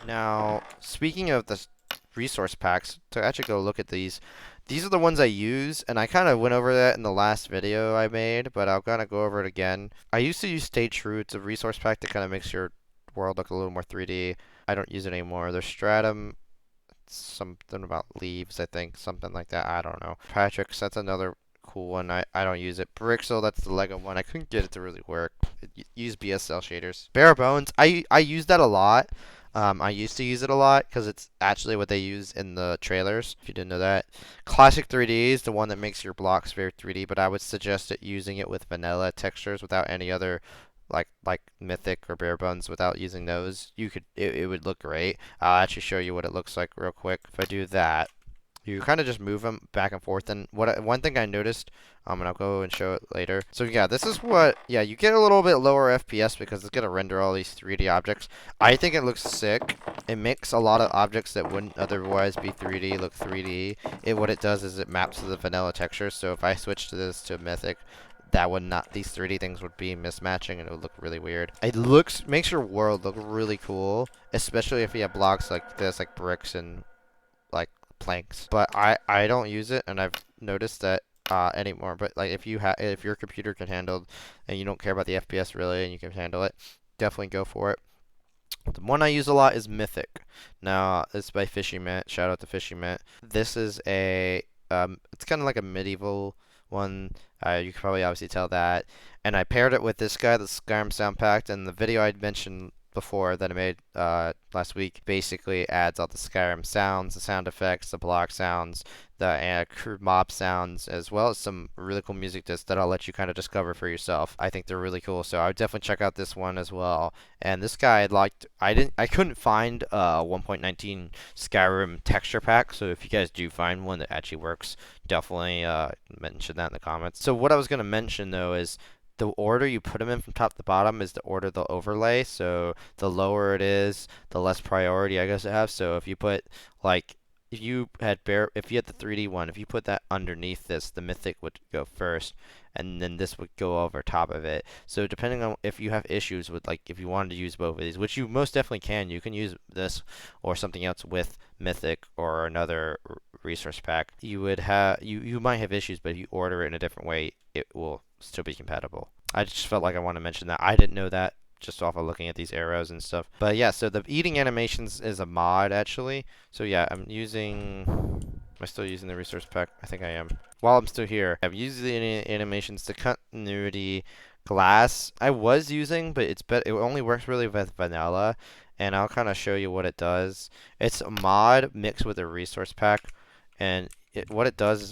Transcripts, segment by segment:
Now, speaking of the resource packs, to actually go look at these are the ones I use, and I kind of went over that in the last video I made, but I'll kind of go over it again. I used to use Stay True. It's a resource pack that kind of makes your world look a little more 3D. I don't use it anymore. There's Stratum, something about leaves, I think, something like that. I don't know. Patrick's, that's another cool one. I don't use it. Brixel, that's the Lego one. I couldn't get it to really work. Use BSL shaders. Bare Bones, I use that a lot. I used to use it a lot because it's actually what they use in the trailers, if you didn't know that. Classic 3D is the one that makes your blocks very 3D, but I would suggest using it with vanilla textures without any other like Mythic or Bare Bones. Without using those, it would look great. I'll actually show you what it looks like real quick. If I do that, you kind of just move them back and forth. And one thing I noticed, and I'll go and show it later. So yeah, this is what, yeah, you get a little bit lower FPS because it's gonna render all these 3D objects. I think it looks sick. It makes a lot of objects that wouldn't otherwise be 3D look 3D. What it does is it maps to the vanilla texture. So if I switch to this to Mythic, that would not, these 3D things would be mismatching and it would look really weird. It makes your world look really cool, especially if you have blocks like this, like bricks and like planks. But I don't use it, and I've noticed that anymore. But like if your computer can handle and you don't care about the FPS really and you can handle it, definitely go for it. The one I use a lot is Mythic. Now, this is by Fishy Mint. Shout out to Fishy Mint. This is it's kind of like a medieval one. You can probably obviously tell that. And I paired it with this guy, the Skyrim Sound Pack, and the video I'd mentioned before that I made last week basically adds all the Skyrim sounds, the sound effects, the block sounds, the mob sounds, as well as some really cool music discs that I'll let you kind of discover for yourself. I think they're really cool, so I would definitely check out this one as well. And this guy I couldn't find a 1.19 Skyrim texture pack, so if you guys do find one that actually works, definitely mention that in the comments. So what I was going to mention though is the order you put them in from top to bottom is the order they'll overlay. So the lower it is, the less priority I guess it has. So if you put like if you had the 3D one, if you put that underneath this, the Mythic would go first, and then this would go over top of it. So depending on if you have issues with like if you wanted to use both of these, which you most definitely can, you can use this or something else with Mythic or another resource pack. You might have issues, but if you order it in a different way, it will still be compatible. I just felt like I want to mention that. I didn't know that just off of looking at these arrows and stuff. But yeah, so the eating animations is a mod actually. So yeah, am I still using the resource pack? I think I am. While I'm still here, I've used the animations, the continuity glass I was using, but it only works really with vanilla, and I'll kind of show you what it does. It's a mod mixed with a resource pack, and what it does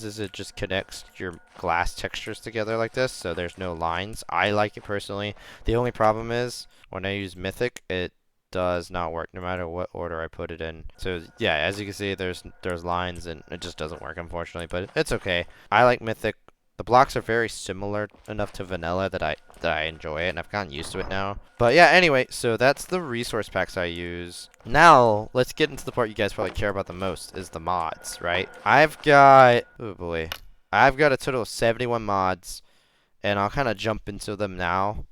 is it just connects your glass textures together like this, so there's no lines. I like it personally. The only problem is when I use Mythic, it does not work no matter what order I put it in. So yeah, as you can see, there's lines and it just doesn't work unfortunately, but it's okay. I like Mythic. The blocks are very similar enough to vanilla that I enjoy it, and I've gotten used to it now. But yeah, anyway, so that's the resource packs I use. Now, let's get into the part you guys probably care about the most, is the mods, right? Oh boy. I've got a total of 71 mods, and I'll kind of jump into them now.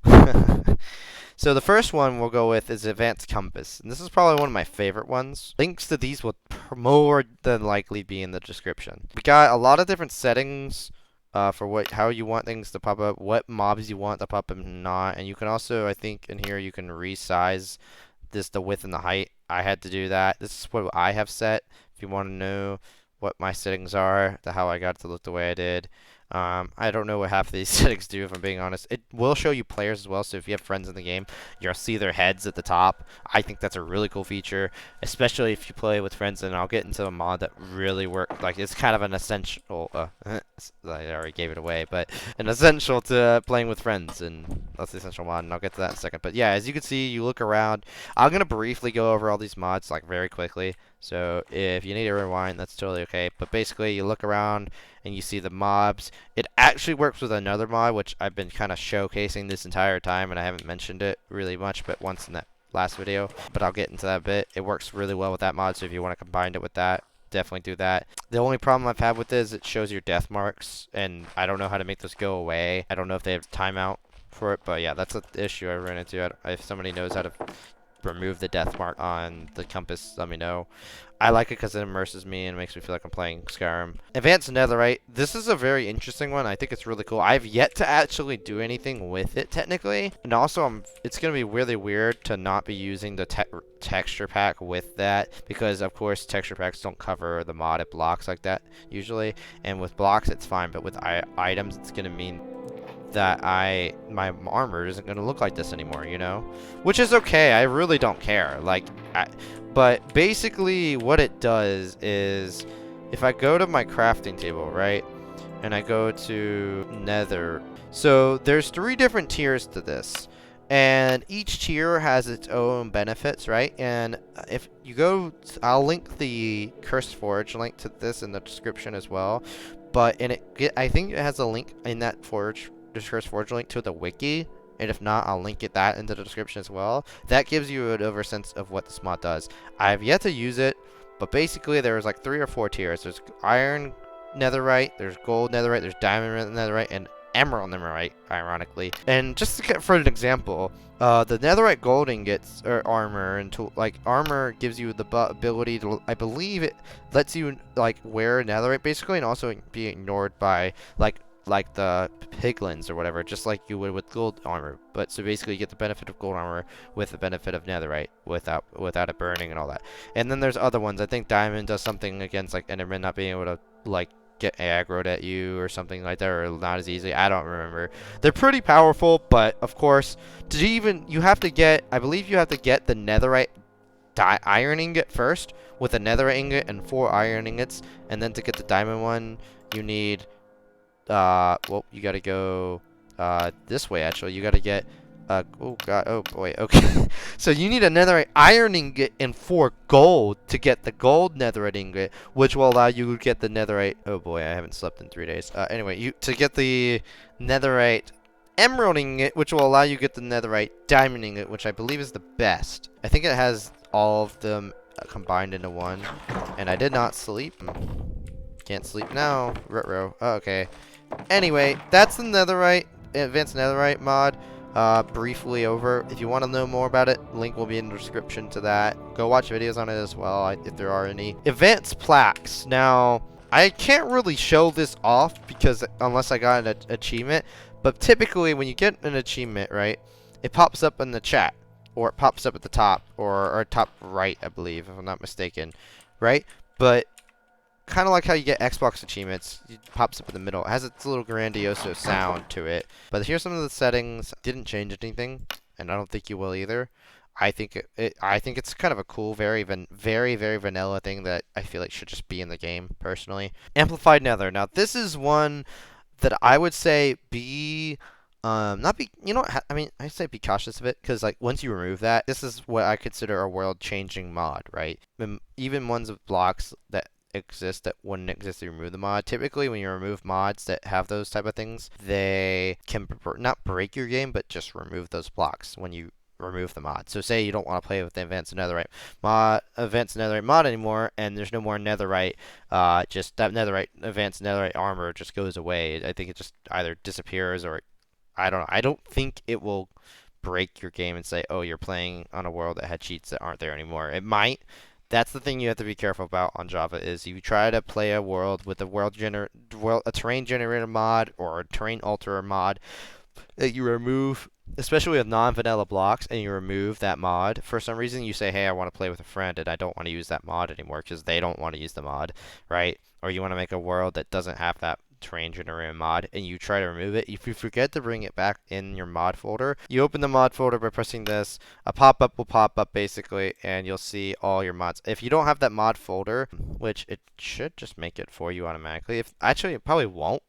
So the first one we'll go with is Advanced Compass, and this is probably one of my favorite ones. Links to these will more than likely be in the description. We got a lot of different settings for how you want things to pop up, what mobs you want to pop up and not, and you can also, I think in here, you can resize the width and the height. I had to do that. This is what I have set. If you want to know what my settings are, how I got it to look the way I did. I don't know what half of these settings do, if I'm being honest. It will show you players as well, so if you have friends in the game, you'll see their heads at the top. I think that's a really cool feature, especially if you play with friends, and I'll get into a mod that really works. Like, it's kind of an essential, I already gave it away, but an essential to playing with friends, and that's the essential mod, and I'll get to that in a second. But yeah, as you can see, you look around. I'm going to briefly go over all these mods, like, very quickly. So if you need to rewind, that's totally okay. But basically, you look around and you see the mobs. It actually works with another mod, which I've been kind of showcasing this entire time, and I haven't mentioned it really much, but once in that last video. But I'll get into that a bit. It works really well with that mod, so if you want to combine it with that, definitely do that. The only problem I've had with this is it shows your death marks, and I don't know how to make those go away. I don't know if they have timeout for it, but yeah, that's an issue I ran into. If somebody knows how to remove the death mark on the compass, let me know. I like it because it immerses me and makes me feel like I'm playing Skyrim. Advanced Netherite. This is a very interesting one. I think it's really cool. I've yet to actually do anything with it, technically. And also, it's going to be really weird to not be using the texture pack with that. Because, of course, texture packs don't cover the modded blocks like that, usually. And with blocks, it's fine. But with items, it's going to mean that my armor isn't going to look like this anymore, you know? Which is okay. I really don't care. Like, but basically what it does is if I go to my crafting table, right? And I go to Nether. So there's 3 different tiers to this. And each tier has its own benefits, right? And if you go, I'll link the Cursed Forage link to this in the description as well. But I think it has a link in that Cursed Forage link to the wiki. And if not, I'll link that in the description as well. That gives you an over sense of what this mod does. I've yet to use it, but basically there's like 3 or 4 tiers. There's iron netherite, there's gold netherite, there's diamond netherite, and emerald netherite, ironically. And just to get for an example, the netherite gold ingots or armor and armor gives you the ability to, I believe it lets you like wear netherite basically, and also be ignored by like the piglins or whatever, just like you would with gold armor. But so basically you get the benefit of gold armor with the benefit of netherite without it burning and all that. And then there's other ones. I think diamond does something against like endermen not being able to like get aggroed at you or something like that, or not as easily. I don't remember. They're pretty powerful, but of course you have to get, I believe you have to get the netherite iron ingot first with a netherite ingot and 4 iron ingots, and then to get the diamond one you need well, you gotta go this way. Actually, you gotta get oh god, oh boy, okay. So you need a netherite iron ingot and 4 gold to get the gold netherite ingot, which will allow you to get the netherite. Oh boy, I haven't slept in 3 days. Anyway, to get the netherite emerald ingot, which will allow you to get the netherite diamond ingot, which I believe is the best. I think it has all of them combined into one. And I did not sleep. Can't sleep now. Ruh-roh. Oh, okay. Anyway, that's the netherite, advanced netherite mod. Briefly over. If you want to know more about it, link will be in the description to that. Go watch videos on it as well, if there are any. Advanced plaques. Now, I can't really show this off because unless I got an achievement, but typically when you get an achievement, right, it pops up in the chat, or it pops up at the top, or top right, I believe, if I'm not mistaken, right? But kind of like how you get Xbox achievements, it pops up in the middle. It has its little grandioso sound to it. But here's some of the settings. Didn't change anything, and I don't think you will either. I think it's kind of a cool, very vanilla thing that I feel like should just be in the game, personally. Amplified Nether. Now this is one that I would say not be, you know, I mean, I say be cautious of it, because like once you remove that, this is what I consider a world-changing mod, right? Even ones with blocks that exist that wouldn't exist if you remove the mod. Typically, when you remove mods that have those type of things, they can not break your game, but just remove those blocks when you remove the mod. So say you don't want to play with the advanced netherite mod anymore, and there's no more netherite, just that advanced netherite armor just goes away. I think it just either disappears, or I don't know. I don't think it will break your game and say, oh, you're playing on a world that had cheats that aren't there anymore. It might. That's the thing you have to be careful about on Java, is you try to play a world with a terrain generator mod or a terrain alterer mod that you remove, especially with non-vanilla blocks, and you remove that mod. For some reason, you say, hey, I want to play with a friend, and I don't want to use that mod anymore because they don't want to use the mod, right? Or you want to make a world that doesn't have that terrain generator mod, and you try to remove it. If you forget to bring it back in your mod folder, you open the mod folder by pressing this. A pop-up will pop up basically, and you'll see all your mods. If you don't have that mod folder, which it should just make it for you automatically. Actually, it probably won't.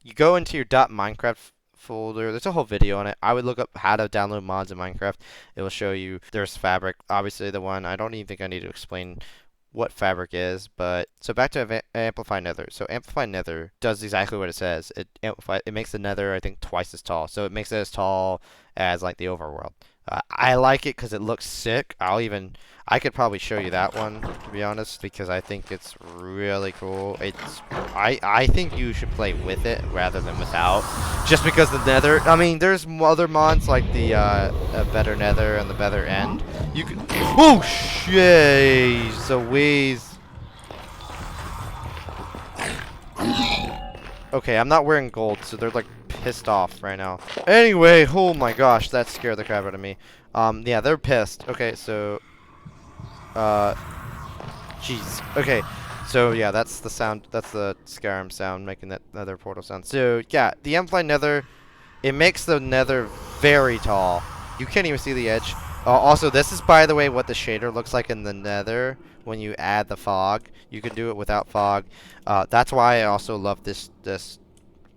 You go into your .minecraft folder. There's a whole video on it. I would look up how to download mods in Minecraft. It will show you. There's Fabric, obviously the one. I don't even think I need to explain what Fabric is, but so back to Amplify Nether. So Amplify Nether does exactly what it says. It makes the Nether, I think, twice as tall. So it makes it as tall as like the overworld. I like it because it looks sick. I could probably show you that one, to be honest, because I think it's really cool. I think you should play with it rather than without, just because the Nether. I mean, there's other mods like the Better Nether and the Better End. You could. Oh shit! So Okay, I'm not wearing gold, so they're like pissed off right now. Anyway, oh my gosh, that scared the crap out of me. Yeah, they're pissed. Okay, so, uh, jeez. Okay, so yeah, that's the sound. That's the Skyrim sound, making that Nether portal sound. So yeah, the Amplified Nether, it makes the Nether very tall. You can't even see the edge. Also, this is, by the way, what the shader looks like in the Nether when you add the fog. You can do it without fog. That's why I also love this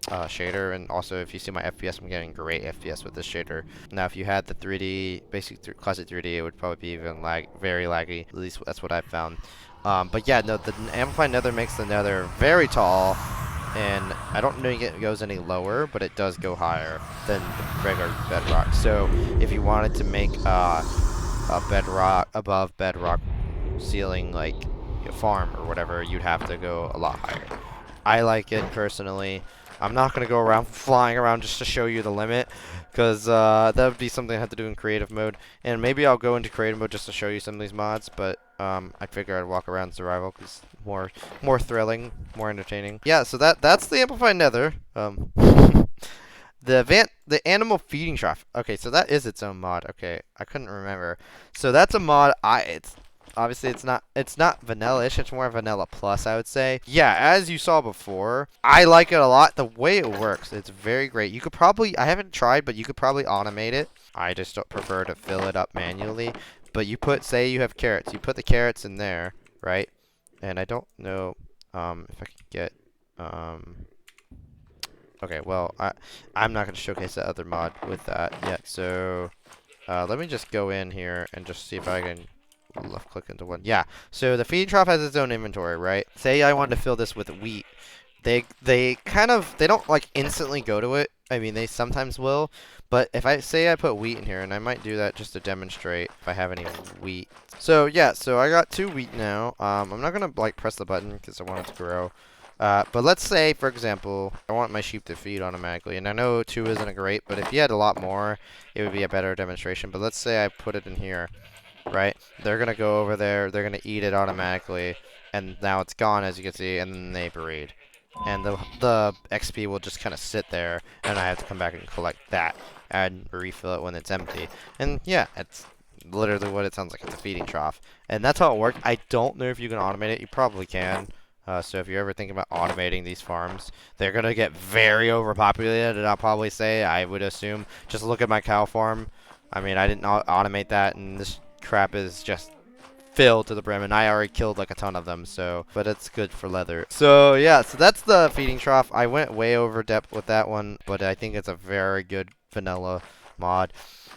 shader, and also if you see my FPS, I'm getting great FPS with this shader. Now, if you had the 3D, basic classic 3D, it would probably be even very laggy. At least that's what I've found. But yeah, no, the Amplified Nether makes the Nether very tall. And I don't think it goes any lower, but it does go higher than the regular bedrock. So if you wanted to make a bedrock above bedrock ceiling, like a farm or whatever, you'd have to go a lot higher. I like it personally. I'm not going to go around flying around just to show you the limit, because that would be something I have to do in creative mode. And maybe I'll go into creative mode just to show you some of these mods, but I figure I'd walk around survival because more thrilling, more entertaining. Yeah, so that's the Amplified Nether. The animal feeding trough. Okay, so that is its own mod. Okay, I couldn't remember. So that's a mod. Obviously it's not vanilla-ish, it's more vanilla plus, I would say. Yeah, as you saw before, I like it a lot. The way it works, it's very great. You could probably, I haven't tried, but you could probably automate it. I just don't prefer to fill it up manually. But you say you have carrots, you put the carrots in there, right? And I don't know if I can get okay, well, I'm not going to showcase that other mod with that yet. So let me just go in here and just see if I can left click into one. Yeah, so the feeding trough has its own inventory, right? Say I wanted to fill this with wheat. They don't like instantly go to it. I mean, they sometimes will, but if I say I put wheat in here, and I might do that just to demonstrate if I have any wheat. So yeah, so I got 2 wheat now. I'm not gonna like press the button because I want it to grow. But let's say, for example, I want my sheep to feed automatically, and I know 2 isn't great, but if you had a lot more, it would be a better demonstration. But let's say I put it in here. Right? They're going to go over there, they're going to eat it automatically, and now it's gone, as you can see, and then they breed. And the XP will just kind of sit there, and I have to come back and collect that, and refill it when it's empty. And yeah, it's literally what it sounds like. It's a feeding trough. And that's how it works. I don't know if you can automate it. You probably can. So if you're ever thinking about automating these farms, they're going to get very overpopulated, and I'll probably say, I would assume, just look at my cow farm. I mean, I didn't automate that, and this crap is just filled to the brim, and I already killed like a ton of them, so, but it's good for leather. So yeah, so that's the feeding trough. I went way over depth with that one, but I think it's a very good vanilla mod.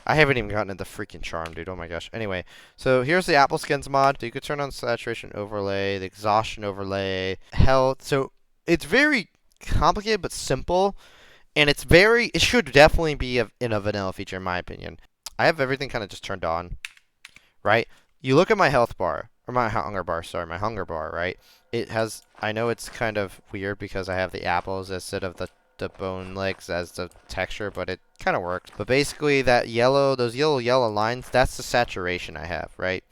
I haven't even gotten into freaking charm, dude. Oh my gosh. Anyway, so here's the apple skins mod. So you could turn on saturation overlay, the exhaustion overlay, health. So it's very complicated but simple, and it should definitely be in a vanilla feature in my opinion. I have everything kind of just turned on. Right? You look at my health bar, or my hunger bar, sorry, my hunger bar, right? It has, I know it's kind of weird because I have the apples instead of the bone legs as the texture, but it kind of works. But basically that those yellow lines, that's the saturation I have, right?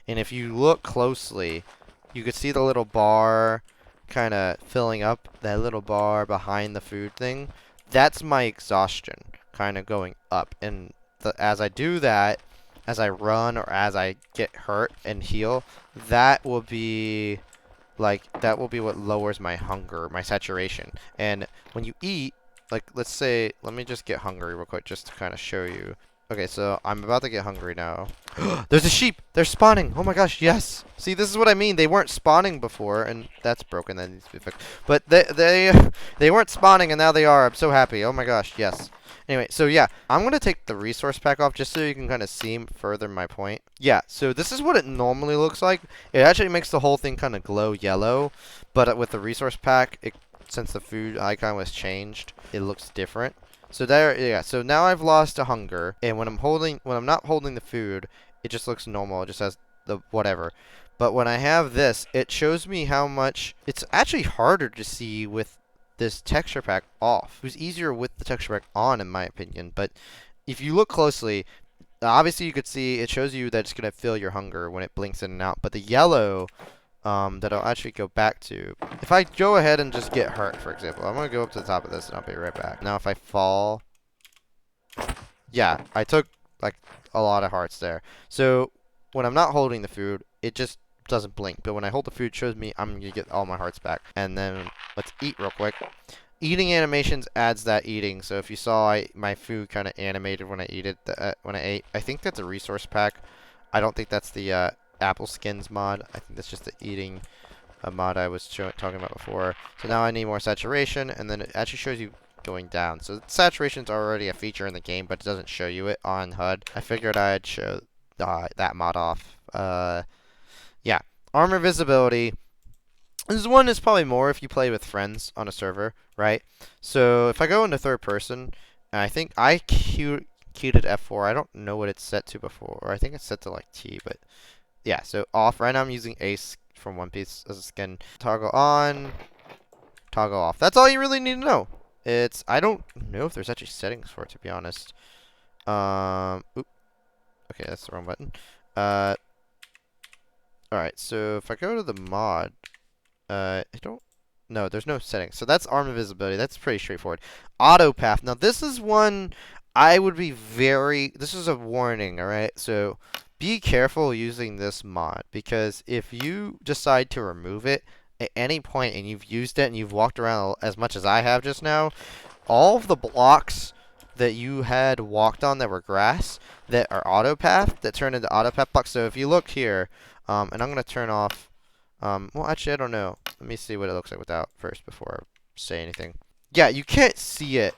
And if you look closely, you could see the little bar kind of filling up, that little bar behind the food thing. That's my exhaustion kind of going up. And as I do that, as I run or as I get hurt and heal, that will be what lowers my hunger, my saturation. And when you eat, like let's say, let me just get hungry real quick just to kind of show you. Okay, so I'm about to get hungry now. There's a sheep! They're spawning! Oh my gosh, yes! See, this is what I mean. They weren't spawning before, and that's broken. That needs to be fixed. But they weren't spawning, and now they are. I'm so happy. Oh my gosh, yes. Anyway, so yeah, I'm going to take the resource pack off just so you can kind of see further my point. Yeah, so this is what it normally looks like. It actually makes the whole thing kind of glow yellow, but with the resource pack, since the food icon was changed, it looks different. So there, yeah. So now I've lost a hunger, and when I'm not holding the food, it just looks normal. It just has the whatever. But when I have this, it shows me how much. It's actually harder to see with this texture pack off. It was easier with the texture pack on, in my opinion. But if you look closely, obviously you could see it shows you that it's gonna fill your hunger when it blinks in and out. But the yellow that I'll actually go back to. If I go ahead and just get hurt, for example, I'm going to go up to the top of this and I'll be right back. Now if I fall, yeah, I took like a lot of hearts there. So when I'm not holding the food, it just doesn't blink. But when I hold the food, it shows me I'm going to get all my hearts back. And then let's eat real quick. Eating animations adds that eating. So if you saw my food kind of animated when I ate, I think that's a resource pack. I don't think that's the apple skins mod. I think that's just the eating mod I was talking about before. So now I need more saturation, and then it actually shows you going down. So saturation's already a feature in the game, but it doesn't show you it on HUD. I figured I'd show that mod off. Yeah, armor visibility. This one is probably more if you play with friends on a server, right? So if I go into third person, and I think I keyed at F4. I don't know what it's set to before, or I think it's set to like T, but yeah, so off. Right now I'm using Ace from One Piece as a skin. Toggle on, toggle off. That's all you really need to know. I don't know if there's actually settings for it, to be honest. Oop. Okay, that's the wrong button. Alright, so if I go to the mod, no, there's no settings. So that's armor visibility. That's pretty straightforward. Autopath. Now this is one I would be this is a warning, alright? So be careful using this mod, because if you decide to remove it at any point and you've used it and you've walked around as much as I have just now, all of the blocks that you had walked on that were grass that are autopath that turn into autopath blocks. So if you look here, and I'm going to turn off, well, actually, I don't know. Let me see what it looks like without first before I say anything. Yeah, you can't see it.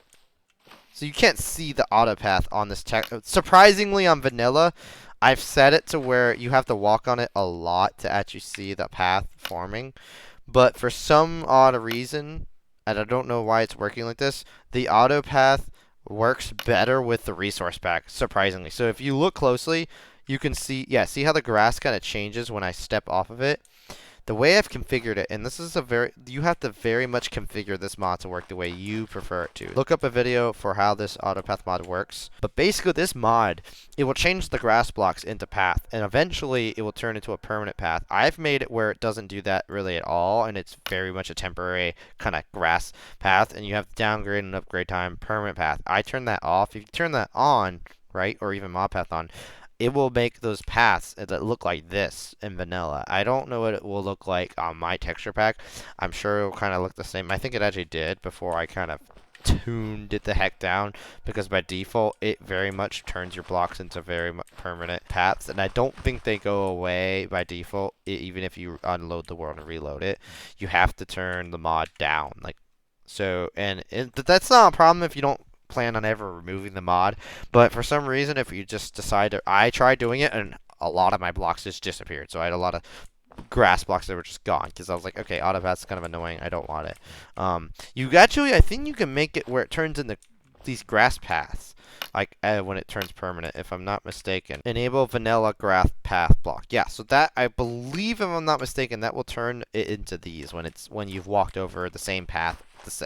So you can't see the autopath on this tech. Surprisingly, on vanilla, I've set it to where you have to walk on it a lot to actually see the path forming. But for some odd reason, and I don't know why it's working like this, the autopath works better with the resource pack, surprisingly. So if you look closely, you can see, yeah, see how the grass kind of changes when I step off of it? The way I've configured it, and this is you have to very much configure this mod to work the way you prefer it to. Look up a video for how this autopath mod works. But basically this mod, it will change the grass blocks into path, and eventually it will turn into a permanent path. I've made it where it doesn't do that really at all, and it's very much a temporary kind of grass path, and you have downgrade and upgrade time, permanent path. I turn that off. If you turn that on, right, or even mod path on, it will make those paths that look like this in vanilla. I don't know what it will look like on my texture pack. I'm sure it will kind of look the same. I think it actually did before I kind of tuned it the heck down, because by default it very much turns your blocks into very permanent paths, and I don't think they go away by default. Even if you unload the world and reload it, you have to turn the mod down. Like, so, and that's not a problem if you don't plan on ever removing the mod, but for some reason, if you just decide to, I tried doing it and a lot of my blocks just disappeared. So I had a lot of grass blocks that were just gone, because I was like, okay, autopath's kind of annoying, I don't want it. You actually, I think you can make it where it turns into these grass paths, like when it turns permanent, if I'm not mistaken. Enable vanilla grass path block. Yeah, so that, I believe, if I'm not mistaken, that will turn it into these when you've walked over the same path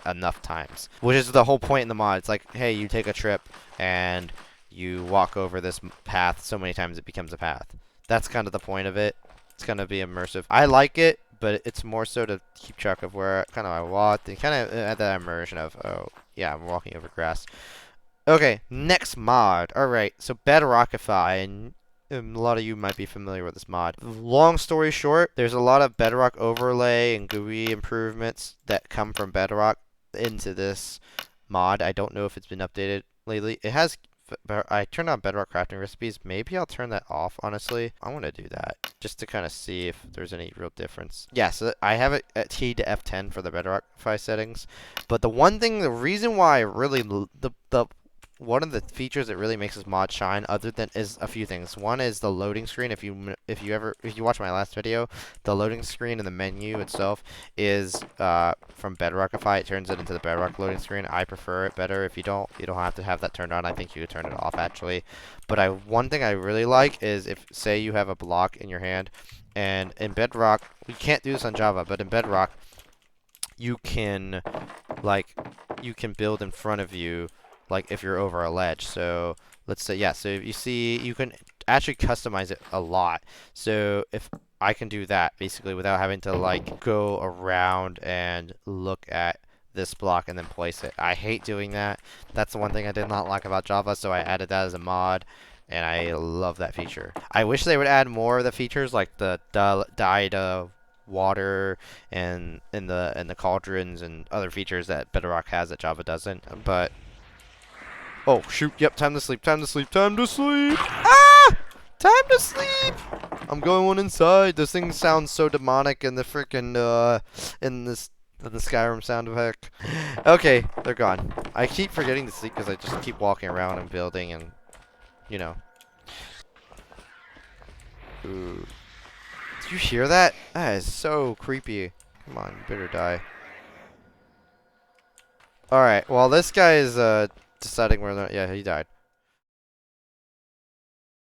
enough times, which is the whole point in the mod. It's like, hey, you take a trip and you walk over this path so many times it becomes a path. That's kind of the point of it. It's gonna be immersive. I like it, but it's more so to keep track of where kind of I walked and kind of add that immersion of, oh yeah, I'm walking over grass. Okay, next mod. Alright, so Bedrockify, and a lot of you might be familiar with this mod. Long story short, there's a lot of Bedrock overlay and GUI improvements that come from Bedrock into this mod. I don't know if it's been updated lately. It has. I turned on Bedrock crafting recipes. Maybe I'll turn that off, honestly. I want to do that just to kind of see if there's any real difference. Yeah, so I have it at T to F10 for the Bedrockify settings. But the reason why I really, the one of the features that really makes this mod shine, other than is a few things. One is the loading screen. If you watch my last video, the loading screen and the menu itself is from Bedrockify. It turns it into the Bedrock loading screen. I prefer it better. If you don't have to have that turned on. I think you could turn it off actually. But one thing I really like is if say you have a block in your hand, and in Bedrock, we can't do this on Java, but in Bedrock, you can like you can build in front of you, like if you're over a ledge. So let's say, yeah, so you see you can actually customize it a lot. So if I can do that basically without having to like go around and look at this block and then place it. I hate doing that. That's the one thing I did not like about Java, so I added that as a mod, and I love that feature. I wish they would add more of the features like the dye to water and in the cauldrons and other features that Bedrock has that Java doesn't. But oh shoot, yep, time to sleep, time to sleep, time to sleep. Ah! Time to sleep. I'm going inside. This thing sounds so demonic in the freaking in the Skyrim sound effect. Okay, they're gone. I keep forgetting to sleep because I just keep walking around and building and you know. Ooh. Did you hear that? That is so creepy. Come on, you better die. Alright, well this guy is deciding whether or not, yeah, he died.